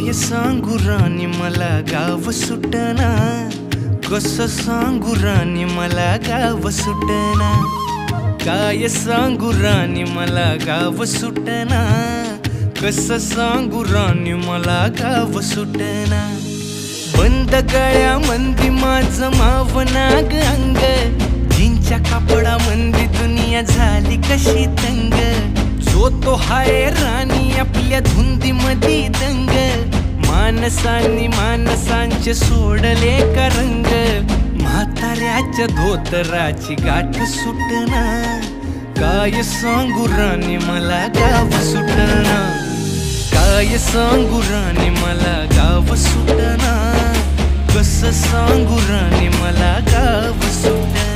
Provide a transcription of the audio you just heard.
काय सांगू राणी मला गाव सुटना, कसं सांगू राणी मला गाव सुटना। काय सांगू राणी मला गाव सुटना, कसं सांगू राणी मला गाव सुटना। बंद गळ्यामंदी माझं मावनाग अंग, जीनच्या कापडामंदी दुनिया झाली कशी तंग। जो तो हाय राणी आपल्या धुंदीमधी दंग, माणसांनी माणसांचे सोडले का रंग। म्हाताऱ्याच्या धोतराची गाठ सुटना, काय सांगू राणी मला गाव सुटना। काय सांगू राणी मला गाव सुटना, कसं सांगू राणी मला गाव सुटना।